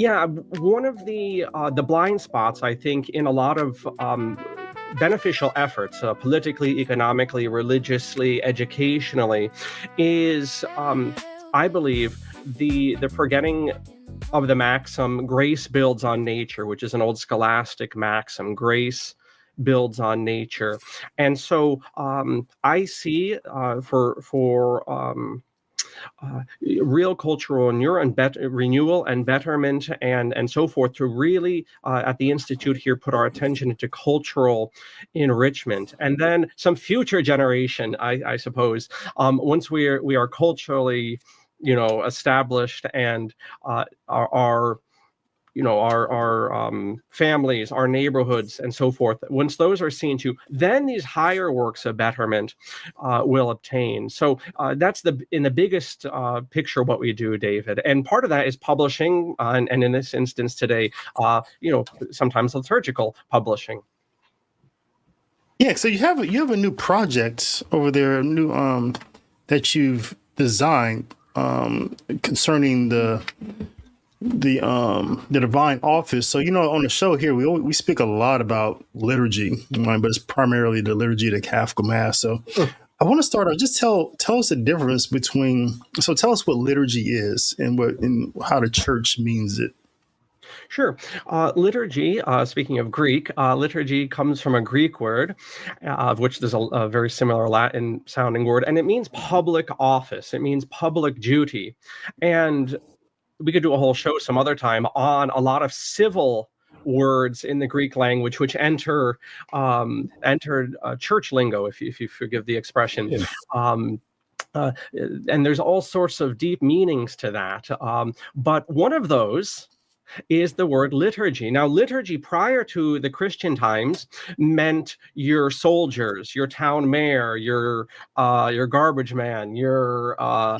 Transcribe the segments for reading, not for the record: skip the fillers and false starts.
Yeah, one of the blind spots, I think, in a lot of beneficial efforts, politically, economically, religiously, educationally, is, I believe, the forgetting of the maxim "grace builds on nature," which is an old scholastic maxim. Grace builds on nature, and so I see for real cultural renewal and betterment and so forth, to really at the Institute here put our attention into cultural enrichment, and then some future generation, I suppose, once we are culturally, established, and our families, our neighborhoods, and so forth. Once those are seen to, then these higher works of betterment will obtain. So that's in the biggest picture what we do, David. And part of that is publishing, and in this instance today, sometimes liturgical publishing. Yeah. So you have a new project over there, that you've designed concerning the divine office. So, on the show here, we speak a lot about liturgy, but it's primarily the liturgy of the Catholic Mass. So I want to start out, just tell us the difference tell us what liturgy is and how the church means it. Sure. Liturgy, speaking of Greek, liturgy comes from a Greek word, of which there's a very similar Latin sounding word, and it means public office. It means public duty. And we could do a whole show some other time on a lot of civil words in the Greek language, which entered church lingo, if you forgive the expression. Yeah. And there's all sorts of deep meanings to that. But one of those is the word liturgy. Now, liturgy prior to the Christian times meant your soldiers, your town mayor, your garbage man, I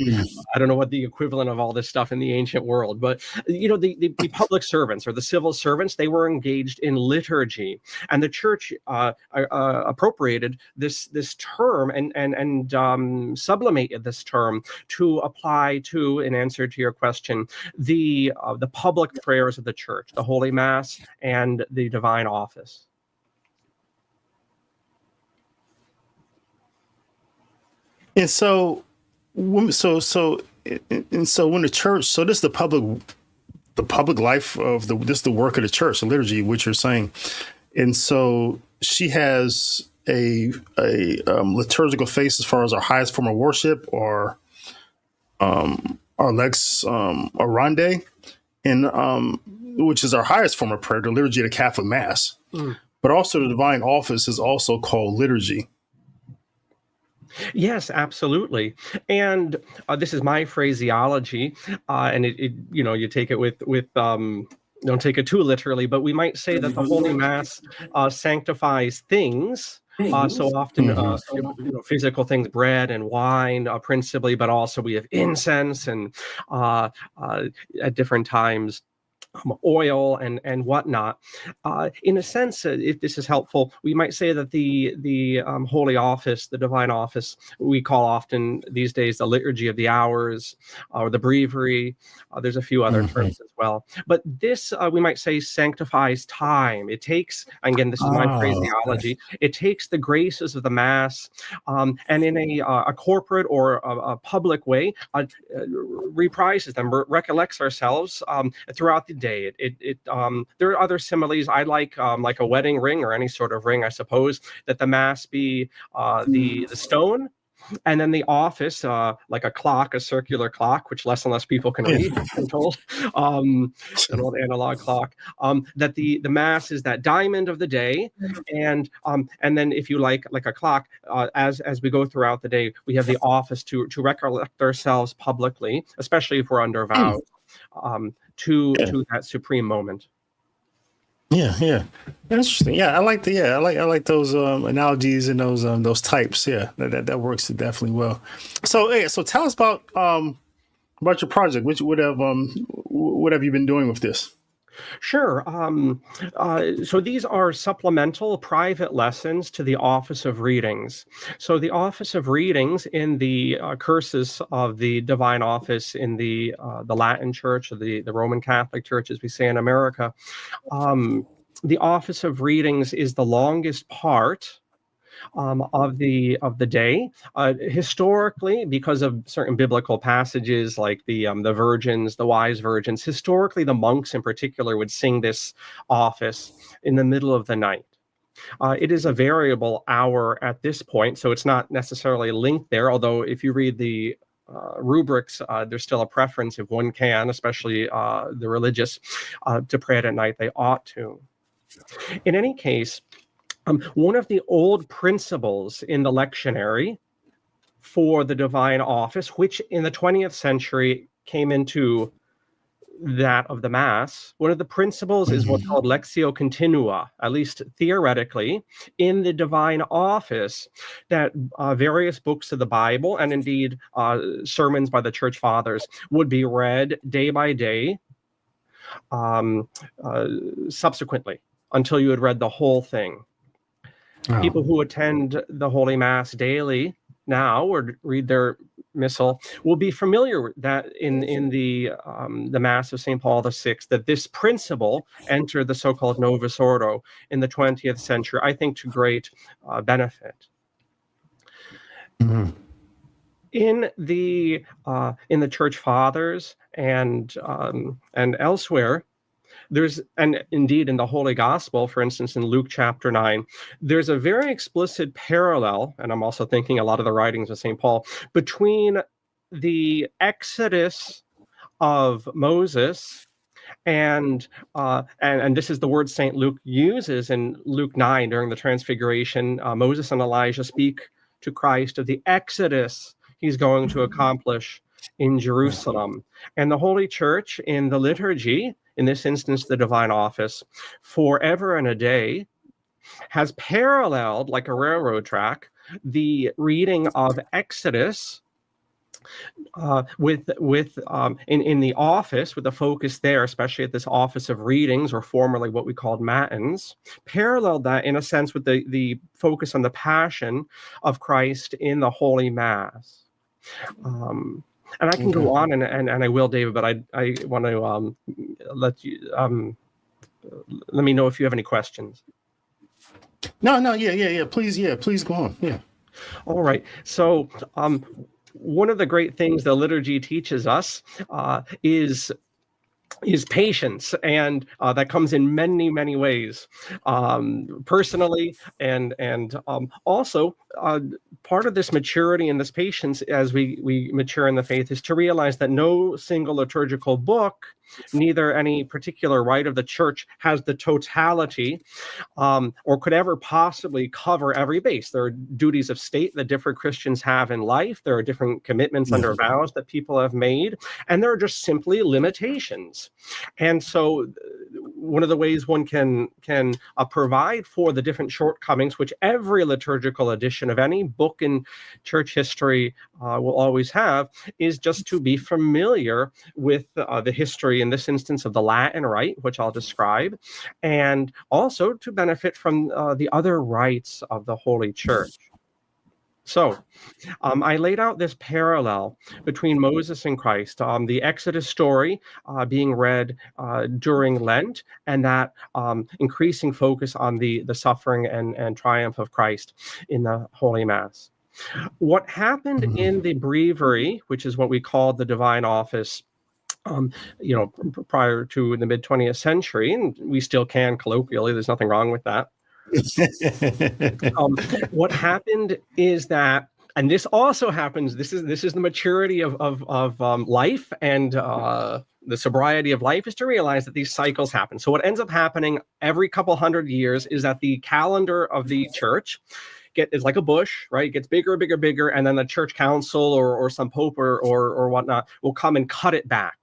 don't know what the equivalent of all this stuff in the ancient world, but the public servants or the civil servants, they were engaged in liturgy, and the church appropriated this term and sublimated this term to apply to, in answer to your question, the public prayer of the church, the Holy Mass, and the divine office. And so when the church, so this is the public life of the work of the church, the liturgy, which you're saying. And so she has a liturgical face as far as our highest form of worship, or our lex orandi, and which is our highest form of prayer, the liturgy of the Catholic Mass. But also the divine office is also called liturgy. Yes, absolutely. And this is my phraseology, and it you take it with don't take it too literally, but we might say that the Holy Mass sanctifies things. So often, physical things, bread and wine, principally, but also we have incense and at different times, oil and whatnot. In a sense, if this is helpful, we might say that the Holy Office, the Divine Office, we call often these days the Liturgy of the Hours or the Breviary. There's a few other terms as well. But this, we might say, sanctifies time. It takes, again, this is my phraseology, it takes the graces of the Mass and in a corporate or a public way, reprises them, recollects ourselves throughout the day. There are other similes. I like a wedding ring or any sort of ring, I suppose, that the Mass be the stone, and then the office, like a clock, a circular clock, which less and less people can read, I'm told, an old analog clock, that the Mass is that diamond of the day. And then if you like a clock, as we go throughout the day, we have the office to recollect ourselves publicly, especially if we're under vows, to that supreme moment. Yeah, interesting. Yeah, I like those analogies and those types. Yeah, that works definitely well. So tell us about your project. What have you been doing with this? Sure. So these are supplemental private lessons to the Office of Readings. So the Office of Readings in the cursus of the Divine Office in the Latin Church, or the Roman Catholic Church, as we say in America, the Office of Readings is the longest part of the day. Historically, because of certain biblical passages like the virgins, the wise virgins, historically the monks in particular would sing this office in the middle of the night. It is a variable hour at this point, so it's not necessarily linked there. Although if you read the rubrics, there's still a preference if one can, especially the religious, to pray at night. They ought to. In any case, one of the old principles in the lectionary for the divine office, which in the 20th century came into that of the Mass, one of the principles is what's called Lectio Continua, at least theoretically, in the divine office, that various books of the Bible, and indeed sermons by the Church Fathers, would be read day by day subsequently, until you had read the whole thing. Oh. People who attend the Holy Mass daily now or read their missal will be familiar with that in the Mass of St. Paul VI, that this principle entered the so-called Novus Ordo in the 20th century, I think to great benefit. Mm-hmm. In the Church Fathers and elsewhere, and indeed in the Holy Gospel, for instance, in Luke chapter 9, there's a very explicit parallel, and I'm also thinking a lot of the writings of St. Paul, between the exodus of Moses and this is the word St. Luke uses in Luke 9 during the Transfiguration. Moses and Elijah speak to Christ of the exodus he's going to accomplish in Jerusalem. And the Holy Church in the liturgy, in this instance, the divine office, forever and a day, has paralleled, like a railroad track, the reading of Exodus in the office, with the focus there, especially at this Office of Readings, or formerly what we called Matins, paralleled that in a sense with the focus on the Passion of Christ in the Holy Mass. And I can go on, and I will, David, but I want to let you let me know if you have any questions. No, yeah. Please go on. Yeah. All right. So one of the great things the liturgy teaches us is patience, and that comes in many ways, personally, and also part of this maturity and this patience as we mature in the faith is to realize that no single liturgical book, neither any particular rite of the Church, has the totality or could ever possibly cover every base. There are duties of state that different Christians have in life. There are different commitments under vows that people have made, and there are just simply limitations. And so one of the ways one can provide for the different shortcomings, which every liturgical edition of any book in church history will always have, is just to be familiar with the history, in this instance, of the Latin Rite, which I'll describe, and also to benefit from the other rites of the Holy Church. So I laid out this parallel between Moses and Christ, the Exodus story being read during Lent, and that increasing focus on the suffering and triumph of Christ in the Holy Mass. What happened in the breviary, which is what we call the divine office, prior to the mid-20th century, and we still can colloquially, there's nothing wrong with that. What happened is that, and this also happens, this is the maturity of life, and the sobriety of life, is to realize that these cycles happen. So what ends up happening every couple hundred years is that the calendar of the Church is like a bush, right? It gets bigger, and then the Church Council or some pope or whatnot will come and cut it back.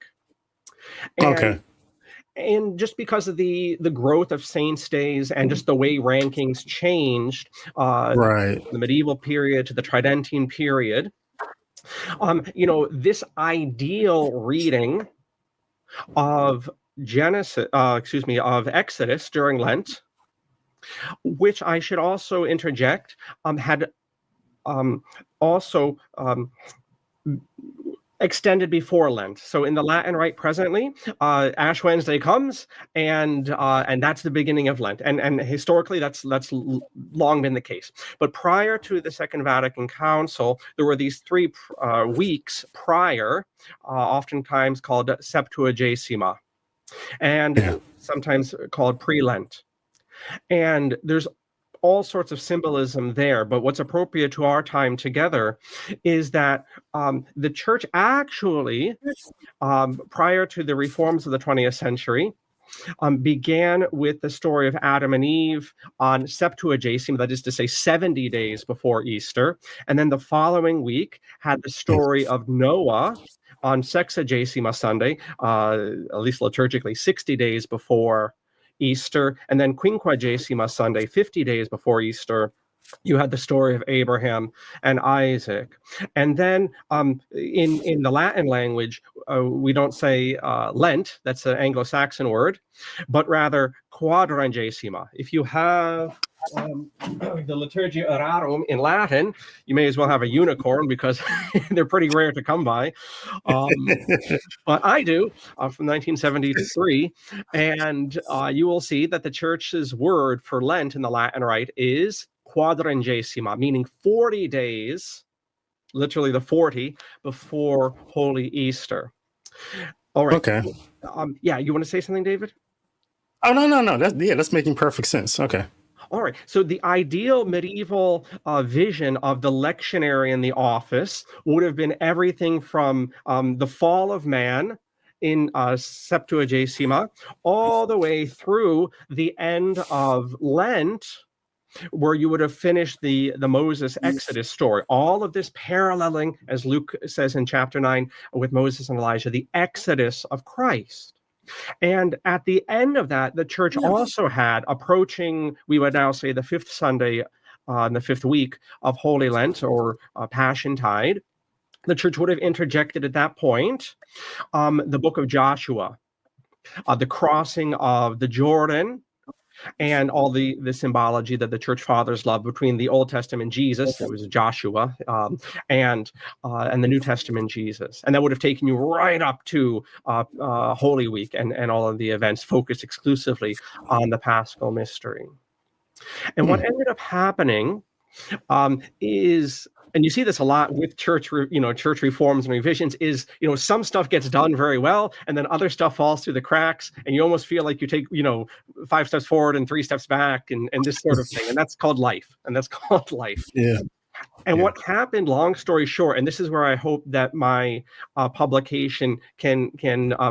And just because of the growth of saints' days and just the way rankings changed, the medieval period to the Tridentine period, this ideal reading of of Exodus during Lent, which I should also interject, had also extended before Lent. So in the Latin Rite presently, Ash Wednesday comes, and that's the beginning of Lent. And historically, that's long been the case. But prior to the Second Vatican Council, there were these 3 weeks prior, oftentimes called Septuagesima, and sometimes called pre-Lent. And there's all sorts of symbolism there, but what's appropriate to our time together is that the church actually, prior to the reforms of the 20th century, began with the story of Adam and Eve on Septuagesima, that is to say 70 days before Easter, and then the following week had the story of Noah on Sexagesima Sunday, at least liturgically 60 days before Easter, and then Quinquagesima Sunday, 50 days before Easter, you had the story of Abraham and Isaac. And then in the Latin language, we don't say Lent, that's an Anglo-Saxon word, but rather Quadragesima. If you have the Liturgia Orarum in Latin, you may as well have a unicorn because they're pretty rare to come by. But I do, from 1973, and you will see that the church's word for Lent in the Latin Rite is Quadragesima, meaning 40 days, literally the 40, before Holy Easter. All right. Okay. Yeah, you want to say something, David? Oh, no. That's making perfect sense. Okay. All right. So the ideal medieval vision of the lectionary in the office would have been everything from the fall of man in Septuagesima all the way through the end of Lent, where you would have finished the Moses Exodus story. All of this paralleling, as Luke says in chapter 9, with Moses and Elijah, the Exodus of Christ. And at the end of that, the church also had, approaching, we would now say, the 5th Sunday in the 5th week of Holy Lent, or Passion Tide, the church would have interjected at that point the book of Joshua, the crossing of the Jordan, and all the symbology that the church fathers love between the Old Testament Jesus, it was Joshua, and the New Testament Jesus. And that would have taken you right up to Holy Week and all of the events focused exclusively on the Paschal mystery. And what ended up happening is, and you see this a lot with church reforms and revisions, is, some stuff gets done very well, and then other stuff falls through the cracks, and you almost feel like you take, 5 steps forward and 3 steps back, and this sort of thing. And that's called life. Yeah. And what happened, long story short, and this is where I hope that my publication can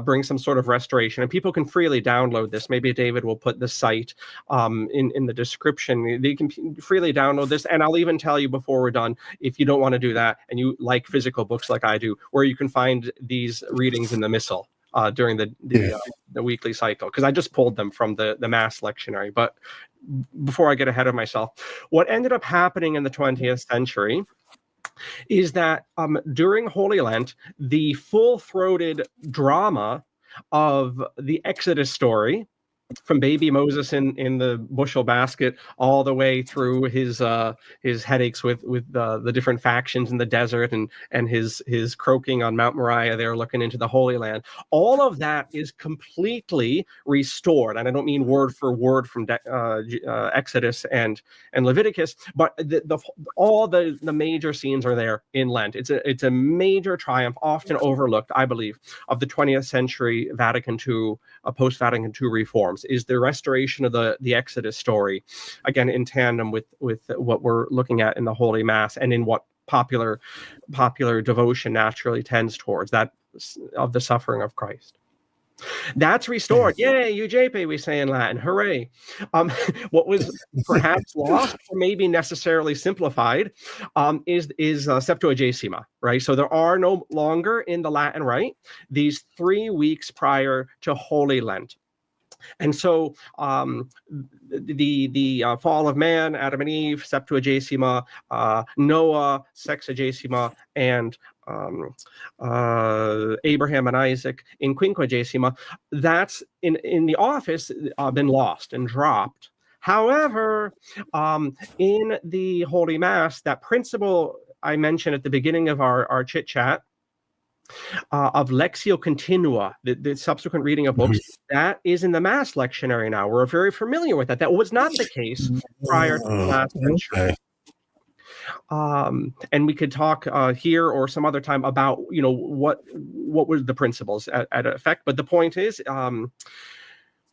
bring some sort of restoration, and people can freely download this. Maybe David will put the site in the description. They can freely download this, and I'll even tell you before we're done, if you don't want to do that and you like physical books like I do, where you can find these readings in the Missal during the weekly cycle, because I just pulled them from the Mass lectionary. But before I get ahead of myself, what ended up happening in the 20th century is that during Holy Lent, the full-throated drama of the Exodus story, from baby Moses in the bushel basket all the way through his headaches with the different factions in the desert, and his croaking on Mount Moriah there looking into the Holy Land, all of that is completely restored. And I don't mean word for word from Exodus and Leviticus, but all the major scenes are there in Lent. It's a major triumph, often overlooked, I believe, of the 20th century Vatican II, post-Vatican II reforms, is the restoration of the Exodus story, again in tandem with what we're looking at in the Holy Mass, and in what popular devotion naturally tends towards, that of the suffering of Christ. That's restored. Yay, UJP, we say in Latin. Hooray. What was perhaps lost, or maybe necessarily simplified, is Septuagesima, right? So there are no longer in the Latin Rite these 3 weeks prior to Holy Lent. And so the fall of man, Adam and Eve, Septuagesima, Noah, Sexagesima, and Abraham and Isaac in Quinquagesima, that's in the office been lost and dropped. However, in the Holy Mass, that principle I mentioned at the beginning of our chit chat, of Lectio Continua, the subsequent reading of books, that is in the Mass lectionary now. We're very familiar with that. That was not the case prior to the last century. And we could talk here or some other time about, what were the principles at effect. But the point is,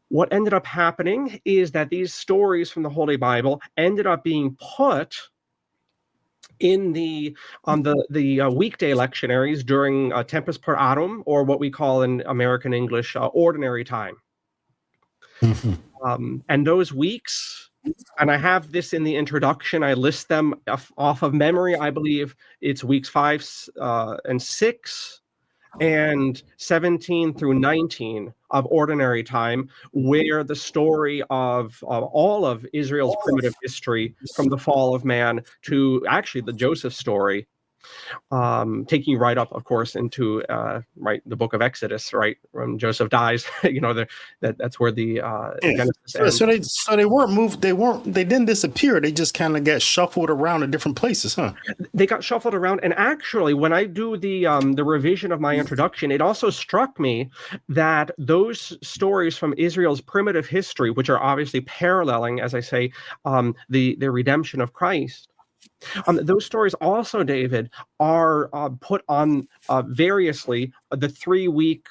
what ended up happening is that these stories from the Holy Bible ended up being put in the weekday lectionaries during Tempus per Autumn, or what we call in American English ordinary time. And those weeks, and I have this in the introduction, I list them off of memory. I believe it's weeks 5 and 6 and 17 through 19 of ordinary time, where the story of all of Israel's primitive history, from the fall of man to actually the Joseph story, taking you right up, of course, into the book of Exodus, right, when Joseph dies. That's where the Genesis ends. So they weren't moved. They didn't disappear. They just kind of got shuffled around in different places, huh? They got shuffled around. And actually, when I do the revision of my introduction, it also struck me that those stories from Israel's primitive history, which are obviously paralleling, as I say, the redemption of Christ, those stories also, David, are put on variously the 3-week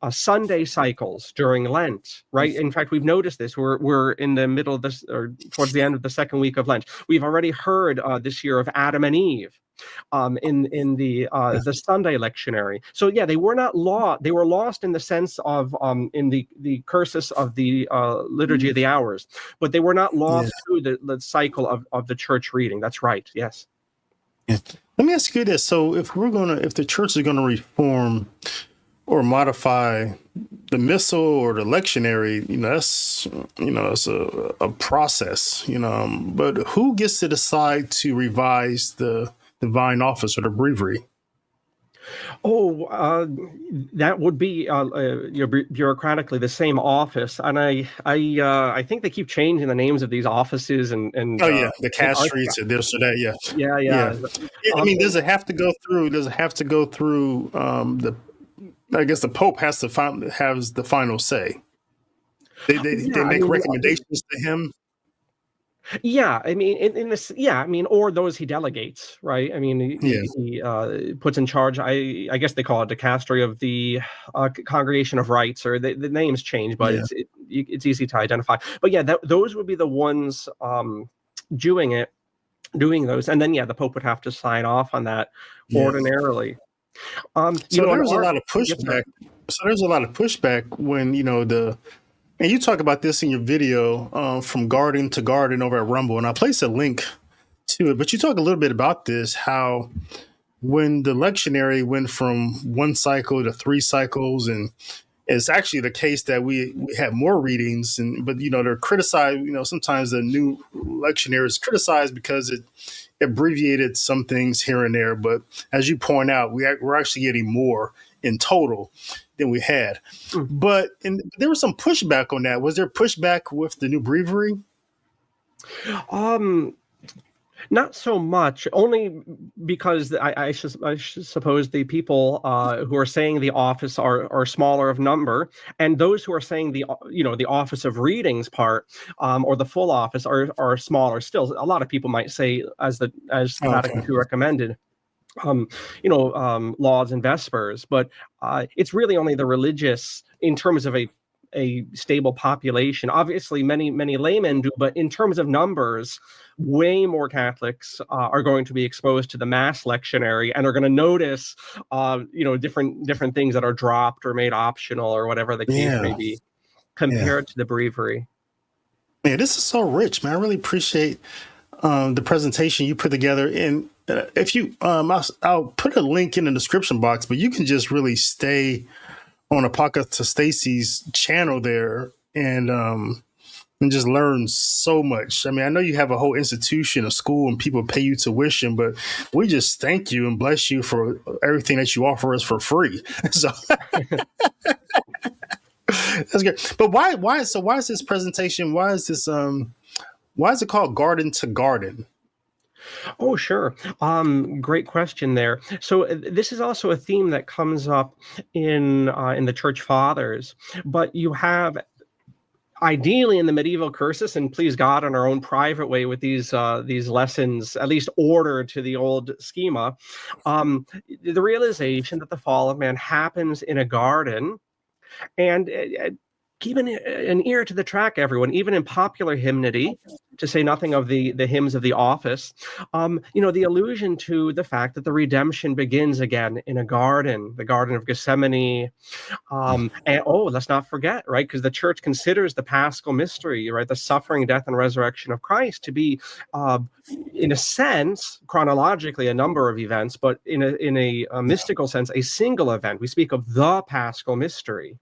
Sunday cycles during Lent, right? In fact, we've noticed this. We're in the middle of this, or towards the end of the second week of Lent. We've already heard this year of Adam and Eve in the Sunday lectionary. So yeah, they were not lost. They were lost in the sense of in the cursus of the liturgy of the hours, but they were not lost through the cycle of the church reading. That's right. Yes. Yeah. Let me ask you this: so if the church is gonna reform or modify the missal or the lectionary, it's a process, but who gets to decide to revise the divine office or the breviary? That would be bureaucratically the same office, and I think they keep changing the names of these offices and the castrates or this or that. Yeah. I mean, does it have to go through? I guess the Pope has the final say. They make recommendations to him. Yeah, I mean, in this, or those he delegates, right? I mean, he puts in charge. I guess they call it dicastery of the Congregation of Rites, or the names change, but it's easy to identify. But yeah, those would be the ones doing those, and then the Pope would have to sign off on that ordinarily. So there's a lot of pushback. So there's a lot of pushback when and you talk about this in your video from garden to garden over at Rumble, and I'll place a link to it. But you talk a little bit about this, how when the lectionary went from 1 cycle to 3 cycles, and it's actually the case that we have more readings, but they're criticized. Sometimes the new lectionary is criticized because it abbreviated some things here and there. But as you point out, we're actually getting more in total than we had. But there was some pushback on that. Was there pushback with the new breviary? Not so much, only because I suppose the people who are saying the office are smaller of number, and those who are saying the office of readings part or the full office are smaller still. A lot of people might say, as Vatican II recommended, lauds and vespers, but it's really only the religious in terms of a stable population. Obviously, many laymen do, but in terms of numbers, way more Catholics are going to be exposed to the Mass lectionary and are going to notice, different things that are dropped or made optional or whatever the case may be, compared to the breviary. Man, this is so rich, man. I really appreciate the presentation you put together. And if you, I'll put a link in the description box, but you can just really stay on Apocatastasis channel there and just learn so much. I mean, I know you have a whole institution, a school, and people pay you tuition, but we just thank you and bless you for everything that you offer us for free. So that's good. But why is this presentation? Why is it called Garden to Garden? Oh, sure. Great question there. So this is also a theme that comes up in the Church Fathers, but you have ideally in the medieval cursus, and please God in our own private way with these lessons, at least ordered to the old schema, the realization that the fall of man happens in a garden. And keep an ear to the track, everyone, even in popular hymnody, to say nothing of the hymns of the office, the allusion to the fact that the redemption begins again in a garden, the Garden of Gethsemane. And let's not forget, right, because the church considers the Paschal mystery, right, the suffering, death, and resurrection of Christ to be, in a sense, chronologically, a number of events, but in a mystical sense, a single event. We speak of the Paschal mystery.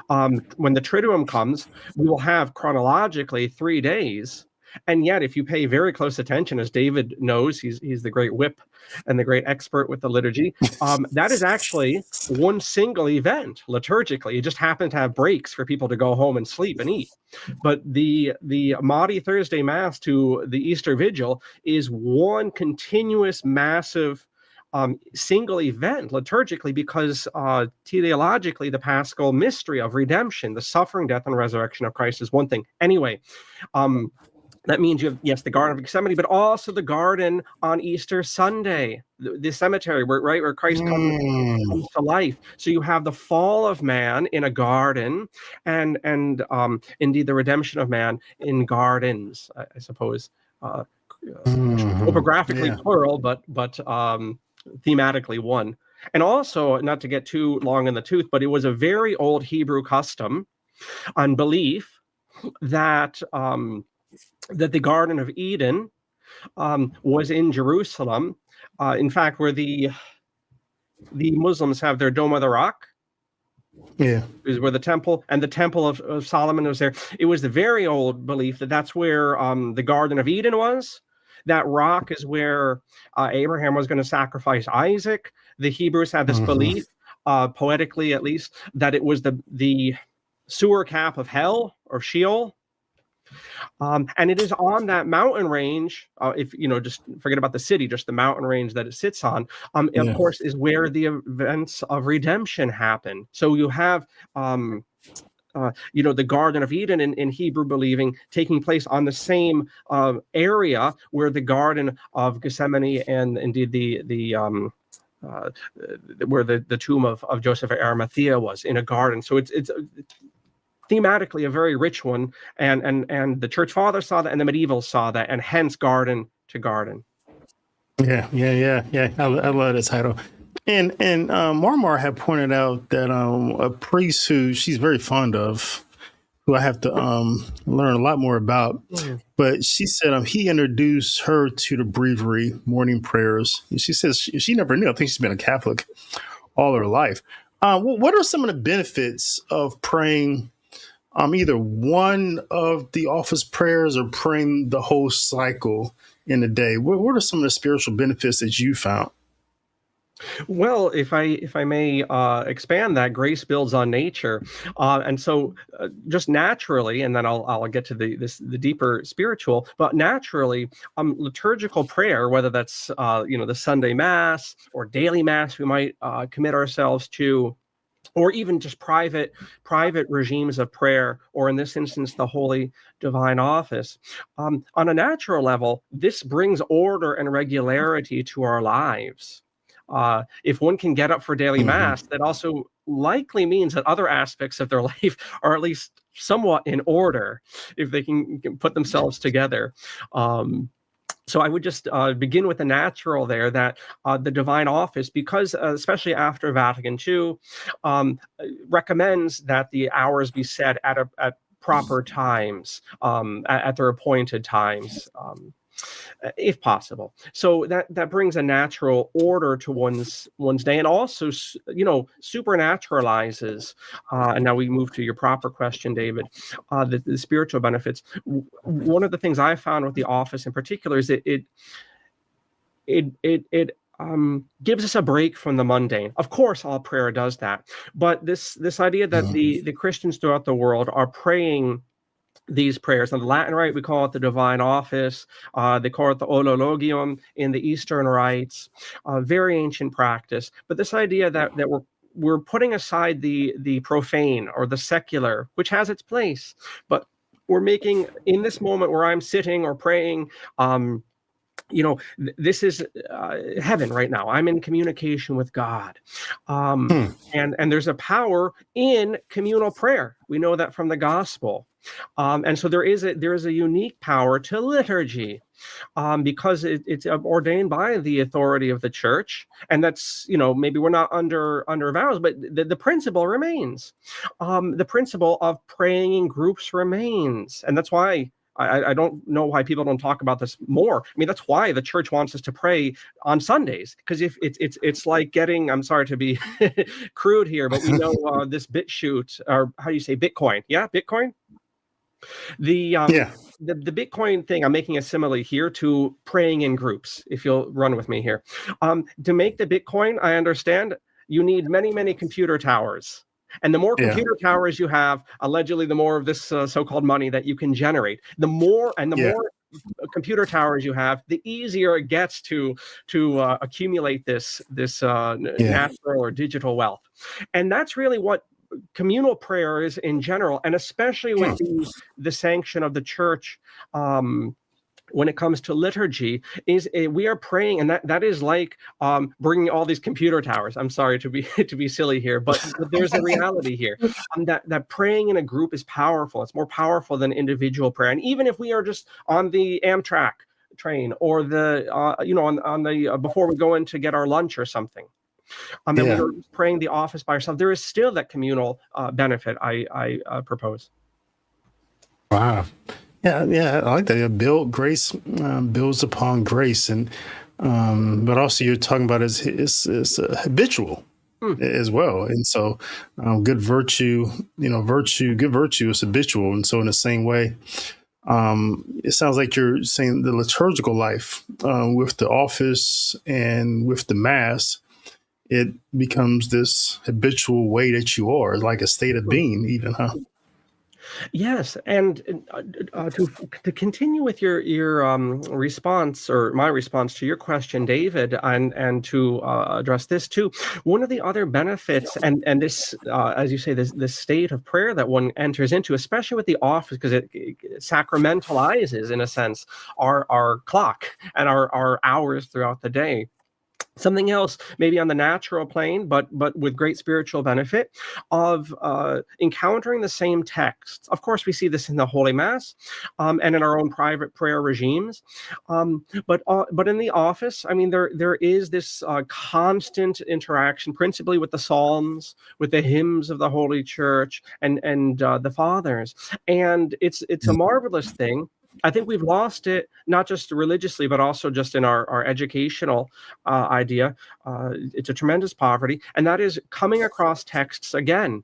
When the Triduum comes, we will have chronologically 3 days. And yet, if you pay very close attention, as David knows, he's the great whip and the great expert with the liturgy, that is actually one single event liturgically. It just happened to have breaks for people to go home and sleep and eat. But the Maundy Thursday Mass to the Easter Vigil is one continuous, massive single event liturgically, because teleologically the Paschal mystery of redemption, the suffering, death, and resurrection of Christ is one thing. Anyway, that means you have, yes, the Garden of Gethsemane, but also the garden on Easter Sunday, the cemetery where Christ comes to life. So you have the fall of man in a garden, and indeed the redemption of man in gardens, I suppose. Topographically plural, but thematically one. And also, not to get too long in the tooth, but it was a very old Hebrew custom and belief that that the Garden of Eden was in Jerusalem. In fact, where the Muslims have their Dome of the Rock. Yeah, is where the temple of Solomon was there. It was the very old belief that that's where the Garden of Eden was. That rock is where Abraham was going to sacrifice Isaac. The Hebrews had this belief, poetically at least, that it was the sewer cap of hell or Sheol. And it is on that mountain range, if just forget about the city, just the mountain range that it sits on, of course, is where the events of redemption happen. So you have the Garden of Eden in Hebrew believing taking place on the same area where the Garden of Gethsemane and indeed where the tomb of Joseph of Arimathea was, in a garden. So it's thematically a very rich one, and the Church Fathers saw that, and the medievals saw that, and hence Garden to Garden. Yeah. I love the title. And Marmar had pointed out that a priest who she's very fond of, who I have to learn a lot more about, but she said he introduced her to the breviary, morning prayers. And she says she never knew. I think she's been a Catholic all her life. What are some of the benefits of praying either one of the office prayers or praying the whole cycle in a day? What are some of the spiritual benefits that you found? Well, if I may expand that, grace builds on nature, and so just naturally, and then I'll get to the deeper spiritual, but naturally, liturgical prayer, whether that's the Sunday Mass or daily Mass, we might commit ourselves to, or even just private regimes of prayer, or in this instance, the Holy Divine Office. On a natural level, this brings order and regularity to our lives. If one can get up for daily Mass, that also likely means that other aspects of their life are at least somewhat in order, if they can put themselves together. So I would just begin with the natural there, that the Divine Office, because especially after Vatican II, recommends that the hours be set at proper times, at their appointed times. if possible. So that brings a natural order to one's day, and also, supernaturalizes. And now we move to your proper question, David. The spiritual benefits. One of the things I found with the office in particular is it gives us a break from the mundane. Of course, all prayer does that, but this idea that the Christians throughout the world are praying these prayers. In the Latin Rite, we call it the Divine Office. They call it the Olologium in the Eastern rites. Very ancient practice. But this idea that we're putting aside the profane or the secular, which has its place, but we're making, in this moment where I'm sitting or praying, this is heaven right now. I'm in communication with God. And there's a power in communal prayer. We know that from the gospel. And so there is a unique power to liturgy, because it's ordained by the authority of the church. And that's, maybe we're not under vows, but the principle remains. The principle of praying in groups remains. And that's why I don't know why people don't talk about this more. I mean, that's why the church wants us to pray on Sundays, because if it's like getting, I'm sorry to be crude here, but we know this BitChute, or how do you say Bitcoin? Yeah, Bitcoin. The Bitcoin thing, I'm making a simile here to praying in groups, if you'll run with me here. To make the Bitcoin, I understand you need many, many computer towers. And the more computer towers you have, allegedly, the more of this so-called money that you can generate. The more computer towers you have, the easier it gets to accumulate this natural or digital wealth. And that's really what communal prayer is in general, and especially with the sanction of the church. When it comes to liturgy, we are praying, and that is like bringing all these computer towers. I'm sorry to be silly here, but there's a reality here. That praying in a group is powerful. It's more powerful than individual prayer. And even if we are just on the Amtrak train, or on the before we go in to get our lunch or something, and we're praying the office by ourselves, there is still that communal benefit I propose. Wow. Yeah, I like that. Grace builds upon grace, and but also you're talking about is habitual as well, and so good virtue is habitual, and so in the same way, it sounds like you're saying the liturgical life with the office and with the Mass, it becomes this habitual way that you are, like a state of being, even, huh? Yes, and to continue with your response, or my response to your question, David, and to address this too, one of the other benefits, and this, as you say, this state of prayer that one enters into, especially with the office, because it sacramentalizes, in a sense, our clock and our hours throughout the day. Something else, maybe on the natural plane, but with great spiritual benefit, of encountering the same texts. Of course, we see this in the Holy Mass, and in our own private prayer regimes. But in the office, I mean, there is this constant interaction, principally with the Psalms, with the hymns of the Holy Church, and the Fathers, and it's a marvelous thing. I think we've lost it, not just religiously, but also just in our educational idea. It's a tremendous poverty, and that is coming across texts again.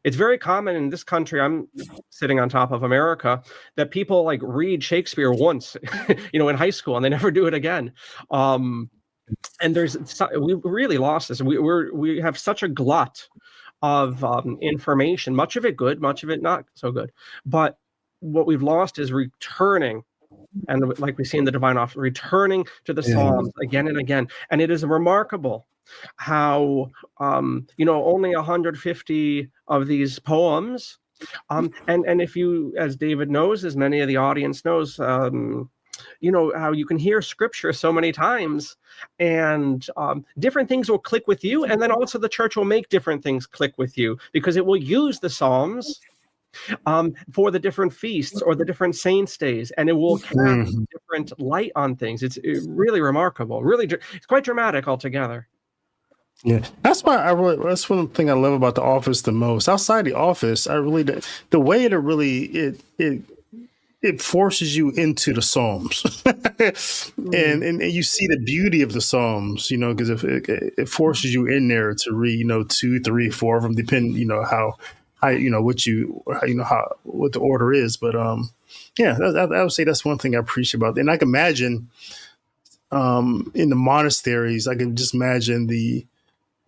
It's very common in this country, I'm sitting on top of America, that people like read Shakespeare once, in high school, and they never do it again. And we really lost this. We have such a glut of information, much of it good, much of it not so good. But what we've lost is returning, and like we see in the Divine Office, returning to the Psalms again and again. And it is remarkable how, only 150 of these poems, and if you, as David knows, as many of the audience knows, how you can hear scripture so many times, and different things will click with you, and then also the church will make different things click with you, because it will use the Psalms for the different feasts or the different saints' days, and it will cast different light on things. It's really remarkable. Really, it's quite dramatic altogether. Yeah, that's that's one thing I love about the office the most. Outside the office, the way it it forces you into the Psalms, and you see the beauty of the Psalms, because if it forces you in there to read, 2, 3, 4 of them, depending, how what the order is. But yeah, I would say that's one thing I appreciate about it. And I can imagine in the monasteries, I can just imagine the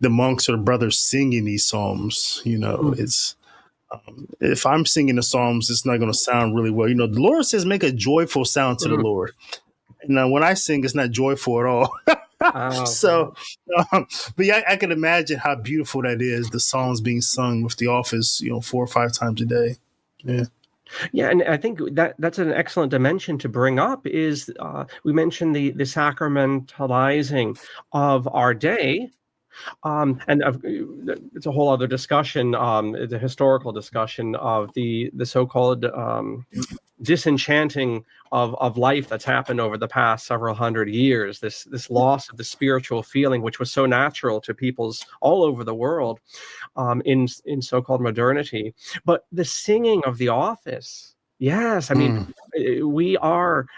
monks or the brothers singing these Psalms. It's if I'm singing the Psalms, it's not going to sound really well. The Lord says, make a joyful sound to the Lord. And when I sing, it's not joyful at all. So, but yeah, I can imagine how beautiful that is. The songs being sung with the office, 4 or 5 times a day. Yeah. Yeah, and I think that's an excellent dimension to bring up is we mentioned the sacramentalizing of our day. And it's a whole other discussion, the historical discussion of the so-called disenchanting of life that's happened over the past several hundred years. This loss of the spiritual feeling, which was so natural to peoples all over the world in so-called modernity. But the singing of the office. Yes, I mean, we are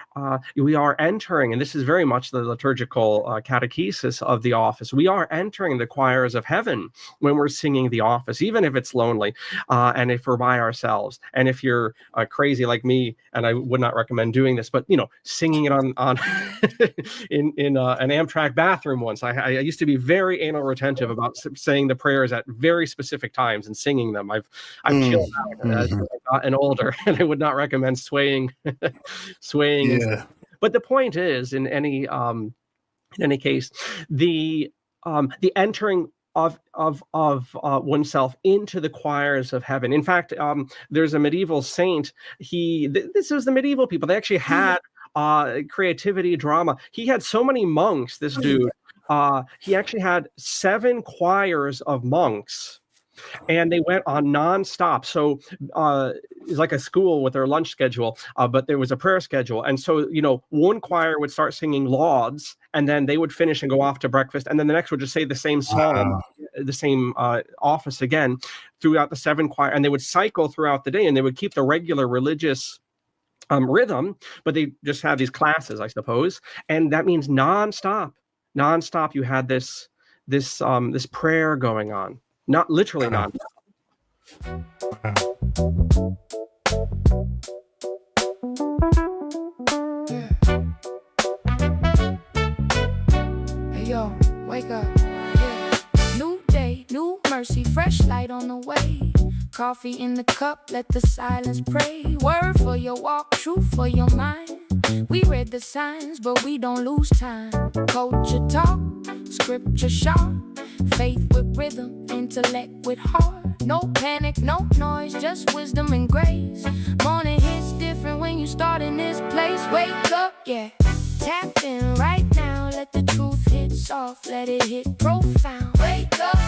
entering, and this is very much the liturgical catechesis of the office. We are entering the choirs of heaven when we're singing the office, even if it's lonely, and if we're by ourselves. And if you're crazy like me, and I would not recommend doing this, but singing it on in an Amtrak bathroom once. I used to be very anal retentive about saying the prayers at very specific times and singing them. I've chilled out as I've gotten older, and I would not recommend swaying. Yeah. But the point is, in any case, the entering of oneself into the choirs of heaven. In fact, there's a medieval saint. This was the medieval people. They actually had creativity, drama. He had so many monks. This dude. He actually had 7 choirs of monks. And they went on nonstop. So it's like a school with their lunch schedule, but there was a prayer schedule. And so, one choir would start singing lauds, and then they would finish and go off to breakfast. And then the next would just say the same psalm, the same office again throughout the 7 choir. And they would cycle throughout the day, and they would keep the regular religious rhythm, but they just have these classes, I suppose. And that means nonstop. You had this prayer going on. Not literally not. Hey yo, wake up. Yeah. New day, new mercy, fresh light on the way. Coffee in the cup, let the silence pray. Word for your walk, truth for your mind. We read the signs, but we don't lose time. Culture talk, scripture sharp. Faith with rhythm, intellect with heart. No panic, no noise, just wisdom and grace. Morning hits different when you start in this place. Wake up, yeah. Tap in right now, let the truth hit soft, let it hit profound. Wake up,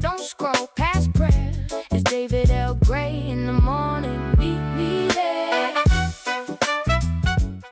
don't scroll past prayer. Is David